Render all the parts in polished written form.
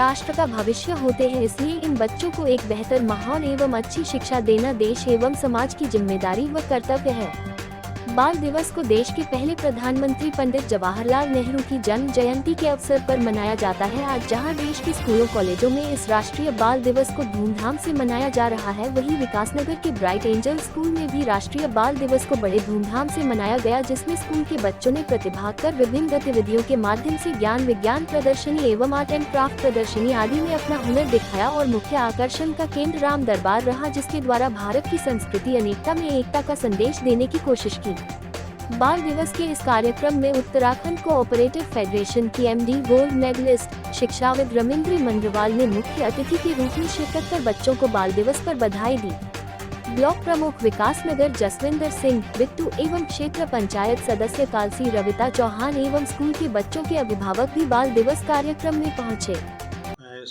राष्ट्र का भविष्य होते हैं, इसलिए इन बच्चों को एक बेहतर माहौल एवं अच्छी शिक्षा देना देश एवं समाज की जिम्मेदारी व कर्तव्य है। बाल दिवस को देश के पहले प्रधानमंत्री पंडित जवाहरलाल नेहरू की जन्म जयंती के अवसर पर मनाया जाता है। आज जहां देश के स्कूलों कॉलेजों में इस राष्ट्रीय बाल दिवस को धूमधाम से मनाया जा रहा है, वहीं विकासनगर के ब्राइट एंजल स्कूल में भी राष्ट्रीय बाल दिवस को बड़े धूमधाम से मनाया गया, जिसमें स्कूल के बच्चों ने प्रतिभाग कर विभिन्न गतिविधियों के माध्यम से ज्ञान विज्ञान प्रदर्शनी एवं आर्ट एंड क्राफ्ट प्रदर्शनी आदि में अपना हुनर दिखाया और मुख्य आकर्षण का केंद्र राम दरबार रहा, जिसके द्वारा भारत की संस्कृति अनेकता में एकता का संदेश देने की कोशिश की। बाल दिवस के इस कार्यक्रम में उत्तराखंड कोऑपरेटिव फेडरेशन की एमडी गोल्ड मेडलिस्ट शिक्षाविद रविंद्र मंडवाल ने मुख्य अतिथि के रूप में शिरकत कर बच्चों को बाल दिवस पर बधाई दी। ब्लॉक प्रमुख विकासनगर जसविंदर सिंह बिट्टू एवं क्षेत्र पंचायत सदस्य कालसी रविता चौहान एवं स्कूल के बच्चों के अभिभावक भी बाल दिवस कार्यक्रम में पहुंचे।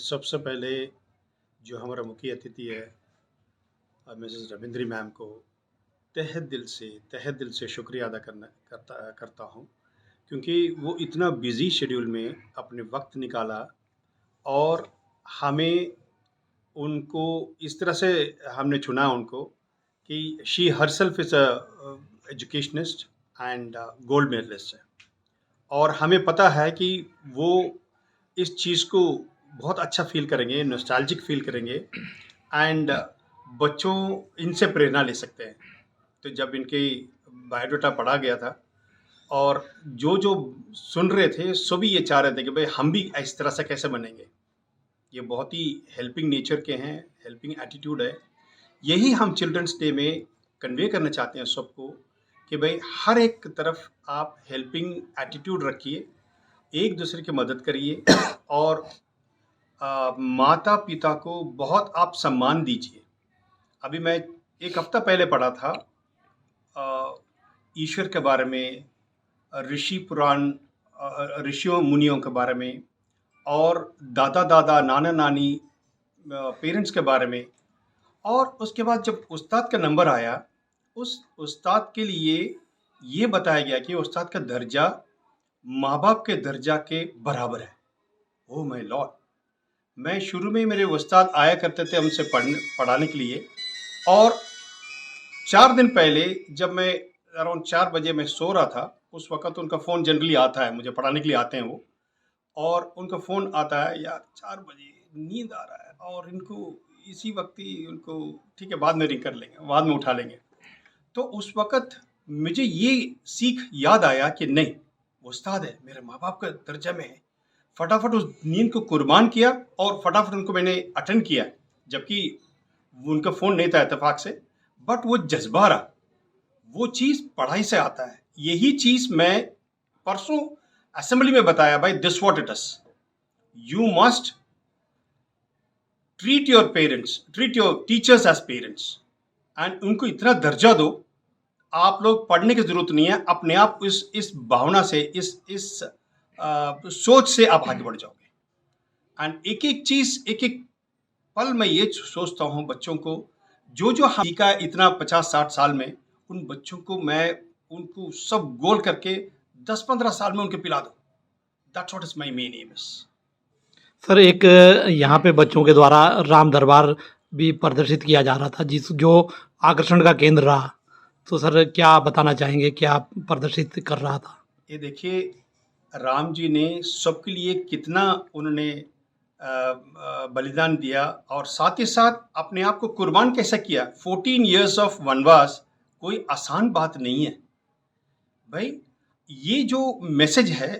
सबसे पहले जो हमारा मुख्य अतिथि है मिसेस रविंद्री मैम को तहे दिल से शुक्रिया अदा करता हूँ, क्योंकि वो इतना बिजी शेड्यूल में अपने वक्त निकाला और हमें उनको इस तरह से हमने चुना उनको कि she herself is a educationist and gold medalist है, और हमें पता है कि वो इस चीज़ को बहुत अच्छा फील करेंगे, नॉस्टैल्जिक फील करेंगे एंड बच्चों इनसे प्रेरणा ले सकते हैं। तो जब इनकी बायोडाटा पढ़ा गया था और जो सुन रहे थे सभी ये चाह रहे थे कि भाई हम भी इस तरह से कैसे बनेंगे। ये बहुत ही हेल्पिंग नेचर के हैं, हेल्पिंग एटीट्यूड है। यही हम चिल्ड्रंस डे में कन्वे करना चाहते हैं सबको कि भाई हर एक तरफ आप हेल्पिंग एटीट्यूड रखिए, एक दूसरे की मदद करिए और माता पिता को बहुत आप सम्मान दीजिए। अभी मैं एक हफ्ता पहले पढ़ा था ईश्वर के बारे में, ऋषि पुराण, ऋषियों मुनियों के बारे में और दादा दादा नाना नानी पेरेंट्स के बारे में। और उसके बाद जब उस्ताद का नंबर आया, उस उस्ताद के लिए ये बताया गया कि उस्ताद का दर्जा माँ बाप के दर्जा के बराबर है। Oh my Lord! मैं शुरू में मेरे उस्ताद आया करते थे हमसे पढ़ाने के लिए, और 4 दिन पहले जब मैं अराउंड 4 बजे मैं सो रहा था, उस वक़्त उनका फ़ोन जनरली आता है, मुझे पढ़ाने के लिए आते हैं वो, और उनका फ़ोन आता है, यार 4 बजे नींद आ रहा है और इनको इसी वक्त ही उनको ठीक है बाद में रिंग कर लेंगे, बाद में उठा लेंगे। तो उस वक़्त मुझे ये सीख याद आया कि नहीं, उस्ताद है, मेरे माँ बाप का दर्जा में है। फटाफट उस नींद को कुर्बान किया और फटाफट उनको मैंने अटेंड किया, जबकि उनका फ़ोन नहीं था इत्तेफाक से, बट वो जज्बा रहा। वो चीज़ पढ़ाई से आता है। यही चीज़ मैं परसों असेंबली में बताया, भाई this what it is, you must treat your teachers as parents and उनको इतना दर्जा दो, आप लोग पढ़ने की जरूरत नहीं है, अपने आप इस भावना से, इस सोच से आप आगे बढ़ जाओगे। एंड एक एक चीज़, एक एक पल मैं ये सोचता हूँ बच्चों को, जो हम सीखा इतना 50-60 साल में, उन बच्चों को मैं उनको सब गोल करके 10-15 साल में उनके पिला दूँ। That's what is my main M is. Sir, एक यहाँ पे बच्चों के द्वारा राम दरबार भी प्रदर्शित किया जा रहा था, जो आकर्षण का केंद्र रहा। तो सर क्या बताना चाहेंगे, क्या प्रदर्शित कर रहा था? ये देखिए, राम जी ने सबके लिए कितना उन्होंने बलिदान दिया और साथ ही साथ अपने आप को कुर्बान कैसे किया। 14 इयर्स ऑफ वनवास कोई आसान बात नहीं है भाई। ये जो मैसेज है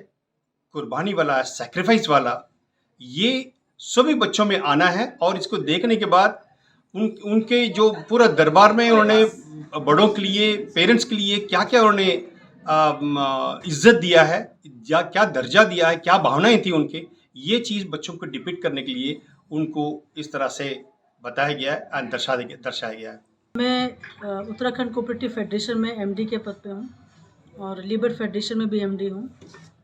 कुर्बानी वाला, सैक्रिफाइस वाला, ये सभी बच्चों में आना है। और इसको देखने के बाद उनके जो पूरा दरबार में उन्होंने बड़ों के लिए, पेरेंट्स के लिए क्या क्या उन्होंने इज्जत दिया है, या क्या दर्जा दिया है, क्या भावनाएं थी उनके, ये चीज़ बच्चों को डिपिक्ट करने के लिए उनको इस तरह से बताया गया है और दर्शाया गया है। मैं उत्तराखंड कोऑपरेटिव फेडरेशन में एमडी के पद पे हूँ और लिबर फेडरेशन में भी एमडी हूँ।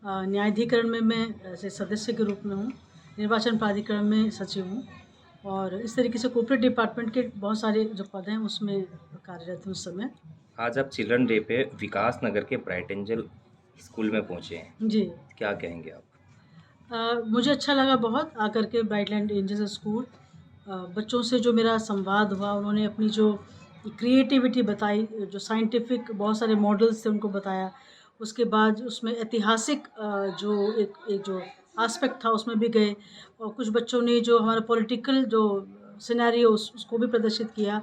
न्यायाधिकरण में मैं ऐसे सदस्य के रूप में हूँ, निर्वाचन प्राधिकरण में सचिव हूँ, और इस तरीके से कोऑपरेटिव डिपार्टमेंट के बहुत सारे जो पद हैं उसमें कार्यरत हूँ उस समय। आज आप चिल्ड्रन डे पे विकास नगर के ब्राइट एंजल स्कूल में पहुँचे हैं जी, क्या कहेंगे आप? मुझे अच्छा लगा बहुत आकर के ब्राइटलैंड एंजल्स स्कूल। बच्चों से जो मेरा संवाद हुआ, उन्होंने अपनी जो क्रिएटिविटी बताई, जो साइंटिफिक बहुत सारे मॉडल्स थे उनको बताया। उसके बाद उसमें ऐतिहासिक जो एक जो एस्पेक्ट था उसमें भी गए, और कुछ बच्चों ने जो हमारा पॉलिटिकल जो सिनेरियो उसको भी प्रदर्शित किया।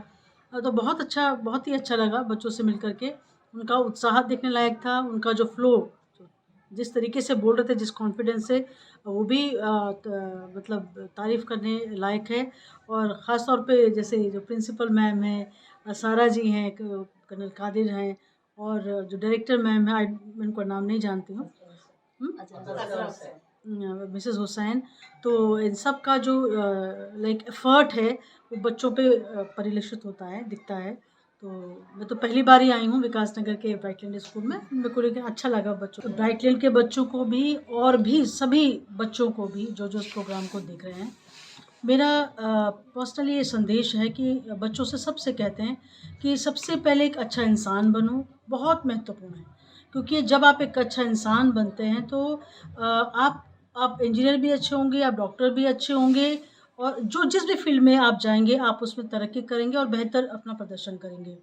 तो बहुत ही अच्छा लगा बच्चों से मिल कर के। उनका उत्साह देखने लायक था, उनका जो फ्लो, जिस तरीके से बोल रहे थे, जिस कॉन्फिडेंस से, वो भी मतलब तारीफ़ करने लायक है। और ख़ास तौर पे जैसे जो प्रिंसिपल मैम हैं, सारा जी हैं, कर्नल कादिर हैं, और जो डायरेक्टर मैम है, मैं उनका नाम नहीं जानती हूँ, मिसेस हुसैन। तो इन सब का जो लाइक एफर्ट है वो बच्चों पे परिलक्षित होता है, दिखता है। तो मैं तो पहली बार ही आई हूँ विकास नगर के ब्राइटलैंड स्कूल में। मेरे को लेकर अच्छा लगा बच्चों, ब्राइटलैंड के बच्चों को भी और भी सभी बच्चों को भी जो इस प्रोग्राम को देख रहे हैं। मेरा पर्सनली ये संदेश है कि बच्चों से सबसे कहते हैं कि सबसे पहले एक अच्छा इंसान बनो, बहुत महत्वपूर्ण है। क्योंकि जब आप एक अच्छा इंसान बनते हैं तो आप इंजीनियर भी अच्छे होंगे, आप डॉक्टर भी अच्छे होंगे, और जो जिस भी फील्ड में आप जाएंगे आप उसमें तरक्की करेंगे और बेहतर अपना प्रदर्शन करेंगे।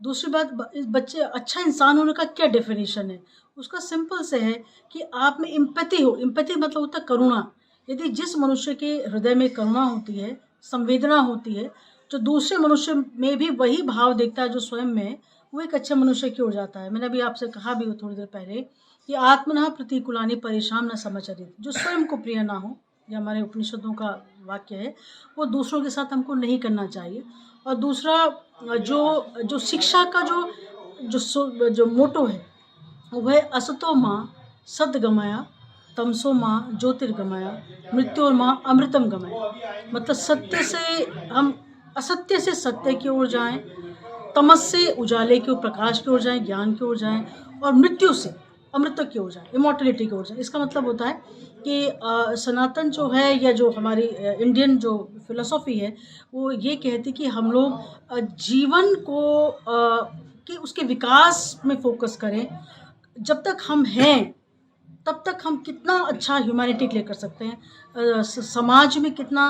दूसरी बात, बच्चे अच्छा इंसान होने का क्या डेफिनेशन है, उसका सिंपल से है कि आप में एम्पैथी हो। एम्पैथी मतलब होता है करुणा। यदि जिस मनुष्य के हृदय में करुणा होती है, संवेदना होती है, तो दूसरे मनुष्य में भी वही भाव देखता है जो स्वयं में है, वो एक अच्छे मनुष्य की हो जाता है। मैंने अभी आपसे कहा भी थोड़ी देर पहले कि आत्मनः प्रतिकूलानि परेशान न समचरित, जो स्वयं को प्रिय ना हो, ये हमारे उपनिषदों का वाक्य है, वो दूसरों के साथ हमको नहीं करना चाहिए। और दूसरा, जो शिक्षा का जो मोटो है वो है असतो माँ सद्गमया तमसो माँ ज्योतिर्गमया मृत्योर माँ अमृतम गमया। मतलब सत्य से हम असत्य से सत्य की ओर जाएं, तमस से उजाले की ओर, प्रकाश की ओर जाएं, ज्ञान की ओर जाएं, और मृत्यु से अमृत की ओर जाएं, इमॉर्टलिटी की ओर जाएं। इसका मतलब होता है कि सनातन जो है, या जो हमारी इंडियन जो फिलोसॉफी है, वो ये कहती कि हम लोग जीवन को कि उसके विकास में फोकस करें। जब तक हम हैं तब तक हम कितना अच्छा ह्यूमैनिटी लेकर सकते हैं, समाज में कितना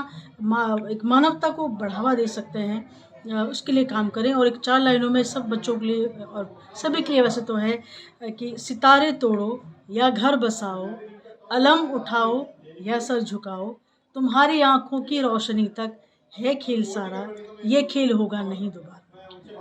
एक मानवता को बढ़ावा दे सकते हैं, उसके लिए काम करें। और एक 4 लाइनों में सब बच्चों के लिए और सभी के लिए वैसे तो है कि सितारे तोड़ो या घर बसाओ, अलम उठाओ या सर झुकाओ, तुम्हारी आँखों की रोशनी तक है खेल सारा, ये खेल होगा नहीं दोबारा।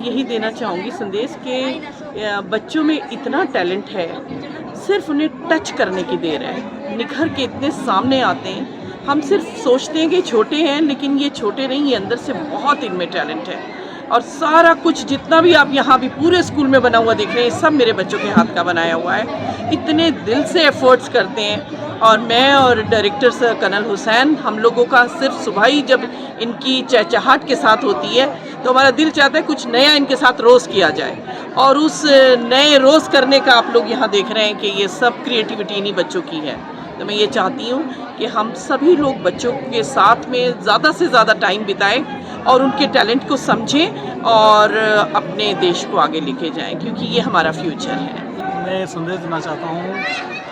यही देना चाहूँगी संदेश कि बच्चों में इतना टैलेंट है, सिर्फ उन्हें टच करने की देर है। निखर के इतने सामने आते हैं, हम सिर्फ सोचते हैं कि छोटे हैं, लेकिन ये छोटे नहीं, ये अंदर से बहुत इनमें टैलेंट है। और सारा कुछ जितना भी आप यहाँ भी पूरे स्कूल में बना हुआ देख रहे हैं, सब मेरे बच्चों के हाथ का बनाया हुआ है। इतने दिल से एफर्ट्स करते हैं। और मैं और डायरेक्टर सर कर्नल हुसैन, हम लोगों का सिर्फ सुबह ही जब इनकी चहचहाट के साथ होती है तो हमारा दिल चाहता है कुछ नया इनके साथ रोज़ किया जाए। और उस नए रोज़ करने का आप लोग यहाँ देख रहे हैं कि ये सब क्रिएटिविटी इन्हीं बच्चों की है। तो मैं ये चाहती हूँ कि हम सभी लोग बच्चों के साथ में ज़्यादा से ज़्यादा टाइम बिताएं और उनके टैलेंट को समझें और अपने देश को आगे लेके जाएं, क्योंकि ये हमारा फ्यूचर है। मैं संदेश देना चाहता हूँ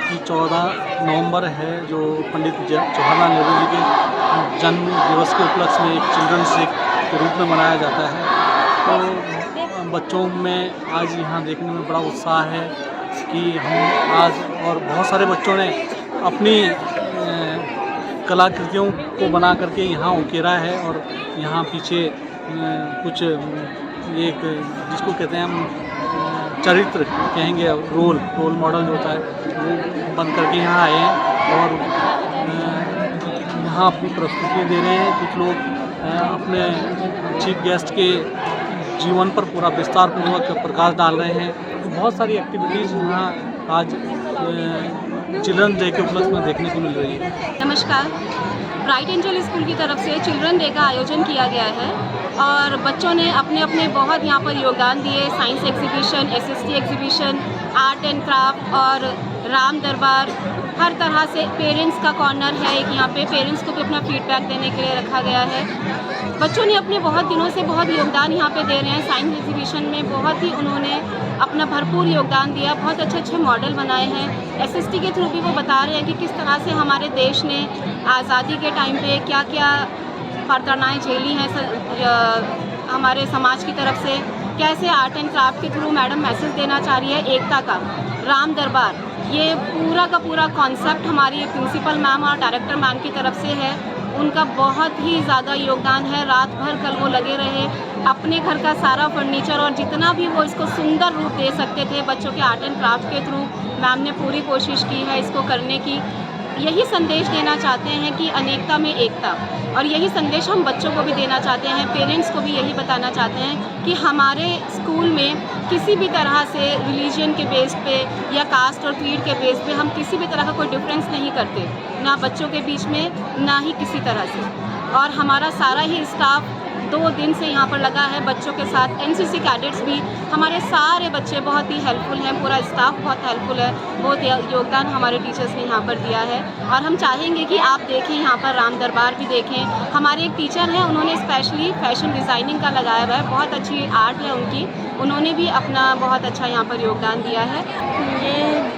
कि 14 नवंबर है जो पंडित जवाहरलाल नेहरू जी के जन्म दिवस के उपलक्ष्य में एक चिल्ड्रंस डे के रूप में मनाया जाता है। तो बच्चों में आज यहाँ देखने में बड़ा उत्साह है कि हम आज, और बहुत सारे बच्चों ने अपनी कलाकृतियों को बना करके यहाँ उकेरा है। और यहाँ पीछे कुछ एक जिसको कहते हैं हम चरित्र कहेंगे, रोल मॉडल जो होता है, वो बन करके यहाँ आए हैं और यहाँ अपनी प्रस्तुतियाँ दे रहे हैं। कुछ लोग अपने चीफ गेस्ट के जीवन पर पूरा विस्तार पूर्वक प्रकाश डाल रहे हैं। तो बहुत सारी एक्टिविटीज़ यहाँ आज चिल्ड्रन डे के उपलक्ष्य में देखने को मिल रही है। नमस्कार, ब्राइट एंजल स्कूल की तरफ से चिल्ड्रन डे का आयोजन किया गया है और बच्चों ने अपने अपने बहुत यहाँ पर योगदान दिए। Science exhibition, SST exhibition, art and craft और राम दरबार, हर तरह से पेरेंट्स का कॉर्नर है एक यहाँ पे, पेरेंट्स को भी अपना फीडबैक देने के लिए रखा गया है। बच्चों ने अपने बहुत दिनों से बहुत योगदान यहाँ पे दे रहे हैं। साइंस एग्जीबिशन में बहुत ही उन्होंने अपना भरपूर योगदान दिया, बहुत अच्छे अच्छे मॉडल बनाए हैं। एसएसटी के थ्रू भी वो बता रहे हैं कि किस तरह से हमारे देश ने आज़ादी के टाइम पे क्या क्या प्रताड़नाएँ झेली हैं हमारे समाज की तरफ से। कैसे आर्ट एंड क्राफ्ट के थ्रू मैडम मैसेज देना चाह रही है एकता का। राम दरबार, ये पूरा का पूरा कॉन्सेप्ट हमारी प्रिंसिपल मैम और डायरेक्टर मैम की तरफ से है। उनका बहुत ही ज़्यादा योगदान है। रात भर कल वो लगे रहे, अपने घर का सारा फर्नीचर और जितना भी वो इसको सुंदर रूप दे सकते थे बच्चों के आर्ट एंड क्राफ्ट के थ्रू, मैम ने पूरी कोशिश की है इसको करने की। यही संदेश देना चाहते हैं कि अनेकता में एकता, और यही संदेश हम बच्चों को भी देना चाहते हैं, पेरेंट्स को भी यही बताना चाहते हैं कि हमारे स्कूल में किसी भी तरह से रिलीजन के बेस पे या कास्ट और क्रीड के बेस पे हम किसी भी तरह का कोई डिफरेंस नहीं करते, ना बच्चों के बीच में ना ही किसी तरह से। और हमारा सारा ही स्टाफ 2 दिन से यहाँ पर लगा है बच्चों के साथ। एनसीसी कैडेट्स भी, हमारे सारे बच्चे बहुत ही हेल्पफुल हैं, पूरा स्टाफ बहुत हेल्पफुल है, बहुत योगदान हमारे टीचर्स ने यहाँ पर दिया है। और हम चाहेंगे कि आप देखें, यहाँ पर राम दरबार भी देखें। हमारे एक टीचर हैं, उन्होंने स्पेशली फैशन डिज़ाइनिंग का लगाया हुआ है, बहुत अच्छी आर्ट है उनकी, उन्होंने भी अपना बहुत अच्छा यहाँ पर योगदान दिया है। ये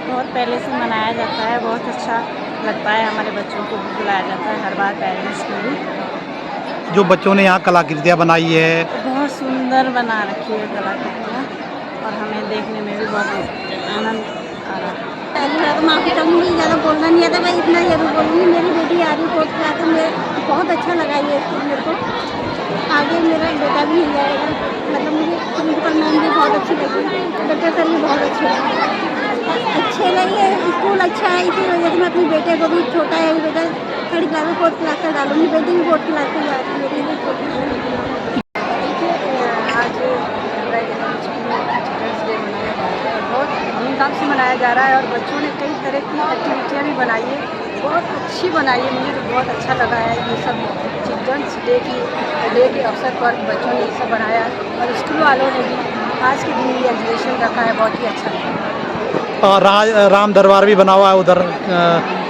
बहुत पहले से मनाया जाता है, बहुत अच्छा लगता है, हमारे बच्चों को भी बुलाया जाता है हर बार, पेरेंट्स को भी। जो बच्चों ने यहाँ कलाकृतियाँ बनाई है, बहुत सुंदर बना रखी है कलाकृतियाँ, और हमें देखने में भी बहुत आनंद आ रहा है। पहली बार माफ़ी चाहूँगी, ज़्यादा बोलना नहीं आता, मैं इतना ज़रूर बोलूँगी। मेरी बेटी आ रही फोर्थ क्लास में, मेरे बहुत अच्छा लगा ये स्कूल मेरे को। आगे मेरा बेटा भी हो जाएगा, मतलब मुझे प्रिंसिपल मैम भी बहुत अच्छी लगी, डॉक्टर सर भी बहुत अच्छे लगे। स्कूल अच्छा है, इसी वजह से मैं अपने बेटे को भी, छोटा है बेटा, 3rd क्लास में 4th क्लास तक डालूँगी, बेटी भी 4th क्लास में जा रही है। आज चिल्ड्रंस डे मनाया जा रहा है, बहुत धूमधाम से मनाया जा रहा है, और बच्चों ने कई तरह की एक्टिविटियाँ भी बनाई है, बहुत अच्छी बनाई है। मुझे तो बहुत अच्छा लगा है ये सब चिल्ड्रंस डे के अवसर पर बच्चों ने ये सब बनाया, और स्कूल वालों ने भी आज के दिन ये एग्जीबिशन रखा है, बहुत ही अच्छा लगा। और राम दरबार भी बना हुआ है उधर,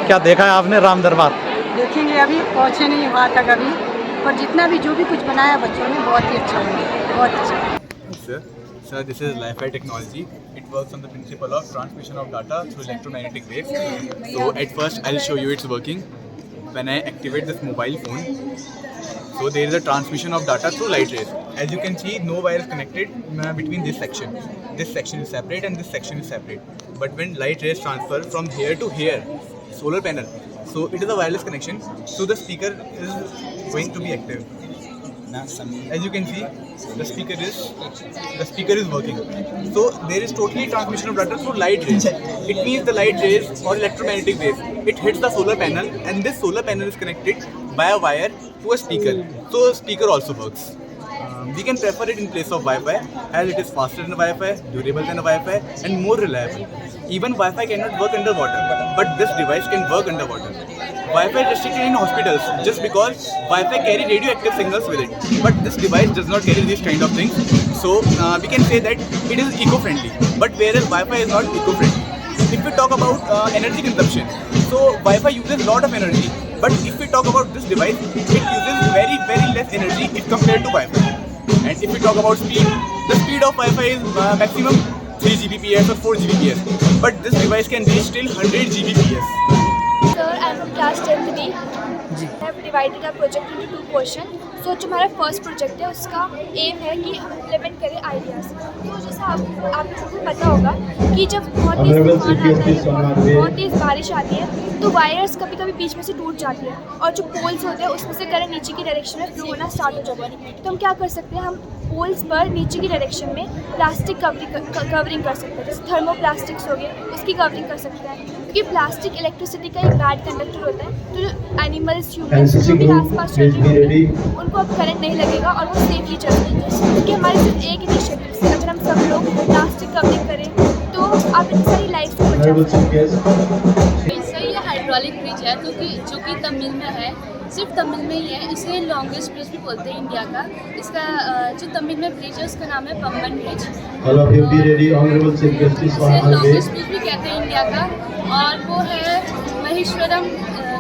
क्या देखा है आपने राम दरबार? देखेंगे, अभी पहुँचे नहीं वहाँ तक अभी, पर जितना भी जो भी कुछ बनाया बच्चों ने बहुत ही अच्छा बनाया, बहुत अच्छा। Sir, this is Li-Fi technology. It works on the principle of transmission of data through electromagnetic waves. So at first I'll show you it's working. When I activate this mobile phone, so there is a transmission of data through light rays. As you can see, no wire is connected between this section. This section is separate and this section is separate. But when light rays transfer from here to here, solar panel, so it is a wireless connection. So the speaker is going to be active. As you can see, the speaker is working. So there is totally transmission of data through light rays. It means the light rays or electromagnetic waves, it hits the solar panel, and this solar panel is connected by a wire to a speaker. So speaker also works. We can prefer it in place of Wi-Fi, as it is faster than Wi-Fi, durable than Wi-Fi, and more reliable. Even Wi-Fi cannot work underwater, but this device can work underwater. Wi-Fi is restricted in hospitals just because Wi-Fi carry radioactive signals with it, but this device does not carry these kind of things. So we can say that it is eco-friendly, but whereas Wi-Fi is not eco-friendly. If we talk about energy consumption, so Wi-Fi uses lot of energy, but if we talk about this device, it uses very less energy if compared to Wi-Fi. And if we talk about speed, the speed of Wi-Fi is maximum 3 Gbps or 4 Gbps, but this device can reach till 100 Gbps. Sir, I am from class 10th B. I have divided our project into 2 portions. So जो हमारा first project है उसका M है कि हम implement करें ideas. तो जैसा आप लोगों को पता होगा कि जब बहुत तेज़ तूफान आता है, बहुत तेज़ बारिश आती है, तो वायर्स कभी कभी बीच में से टूट जाती है, और जो पोल्स होते हैं उसमें से करंट नीचे की डायरेक्शन में फ्लो होना स्टार्ट हो जाता है। तो हम क्या कर सकते हैं, हम पोल्स पर नीचे की डायरेक्शन में प्लास्टिक कवरिंग कर सकते हैं, जैसे थर्मोप्लास्टिक्स हो गए, उसकी कवरिंग कर सकते हैं, क्योंकि प्लास्टिक इलेक्ट्रिसिटी का एक बैड कंडक्टर होता है। तो जो एनिमल्स, ह्यूमन्स जो भी आसपास चल रहे होंगे उनको अब करंट नहीं लगेगा और वो सेफली चल सकेंगे। क्योंकि हमारे सिर्फ एक इनिशिएटिव से अगर हम सब लोग प्लास्टिक कवरिंग करें तो आप इतनी सारी लाइफ को बचा सकते हैं। सर, ये हाइड्रोलिक ब्रिज है जो कि तमिल में है, सिर्फ तमिल में ही है, इसे लॉन्गेस्ट ब्रिज भी बोलते हैं इंडिया का। इसका जो तमिल में ब्रिज है उसका नाम है पम्बन ब्रिज, इसे लॉन्गेस्ट ब्रिज भी कहते हैं इंडिया का, और वो है महेश्वरम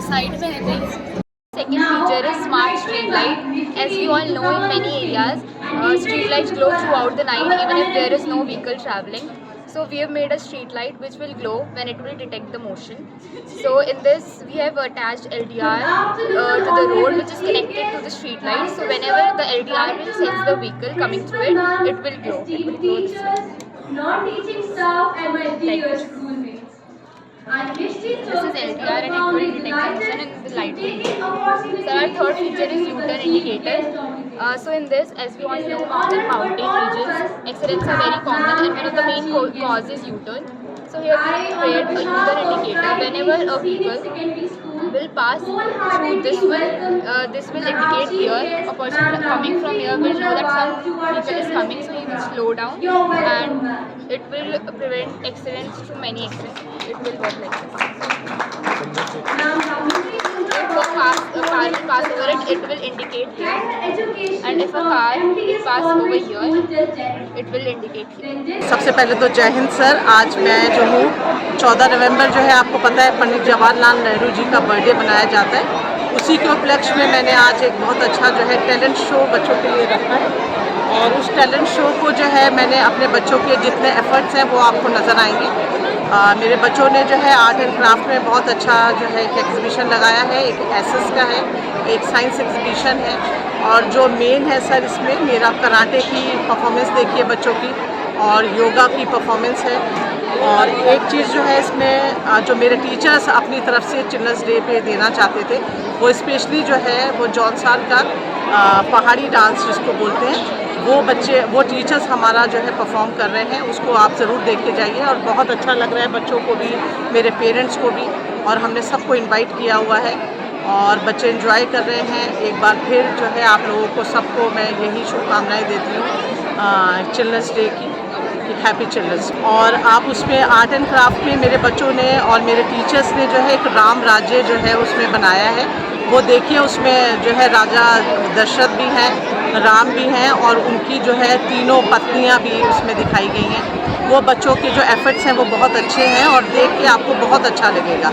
साइड में है कहीं। second feature is smart street light. As we all know, in many areas, street lights glow throughout the night even if there is no vehicle traveling. So we have made a street light which will glow when it will detect the motion. So in this we have attached LDR to the road which is connected to the street light. So whenever the LDR will sense the vehicle coming through it, it will glow. It will glow this way. Non-teaching staff and my dear schoolmates. This is LDR and it will detect motion and the light will glow. So our third feature is U-turn indicator. So in this, as we all know, in mountain regions, accidents are very common and one of the main causes is U-turn. So here we have created a U-turn indicator. Whenever a vehicle will pass through this one, this will indicate here. A person coming from here will know that some vehicle is coming, so he will slow down and it will prevent accidents from many accidents. It will work like this. If a car will pass over it, it will indicate here. And if a car will pass over here, it will indicate here. सबसे पहले तो जय Hind sir. आज मैं जो हूँ 14 नवंबर जो है आपको पता है पंडित जवाहरलाल नेहरू जी का बर्थडे मनाया जाता है। उसी के उपलक्ष्य में मैंने आज एक बहुत अच्छा जो है टैलेंट शो बच्चों के लिए रखा है और उस टैलेंट शो को जो है मैंने अपने बच्चों के जितने एफर्ट्स हैं वो आपको नज़र आएंगे। मेरे बच्चों ने जो है आर्ट एंड क्राफ्ट में बहुत अच्छा जो है एक एग्जीबिशन लगाया है, एक एसएस का है, एक साइंस एग्जीबिशन है और जो मेन है सर इसमें मेरा कराटे की परफॉर्मेंस देखिए बच्चों की और योगा की परफॉर्मेंस है। और एक चीज़ जो है इसमें जो मेरे टीचर्स अपनी तरफ से चिल्ड्रंस डे पे देना चाहते थे वो स्पेशली जो है वो जॉन साल का पहाड़ी डांस जिसको बोलते हैं वो टीचर्स हमारा जो है परफॉर्म कर रहे हैं, उसको आप ज़रूर देख के जाइए और बहुत अच्छा लग रहा है बच्चों को भी, मेरे पेरेंट्स को भी और हमने सबको इनवाइट किया हुआ है और बच्चे एंजॉय कर रहे हैं। एक बार फिर जो है आप लोगों को सबको मैं यही शुभकामनाएं देती हूँ चिल्ड्रंस डे की, हैप्पी चिल्ड्रंस। और आप उसमें आर्ट एंड क्राफ्ट में मेरे बच्चों ने और मेरे टीचर्स ने जो है एक राम राज्य जो है उसमें बनाया है, वो देखिए उसमें जो है राजा दशरथ भी हैं, राम भी हैं और उनकी जो है तीनों पत्नियां भी उसमें दिखाई गई हैं। वो बच्चों के जो एफर्ट्स हैं वो बहुत अच्छे हैं और देख के आपको बहुत अच्छा लगेगा।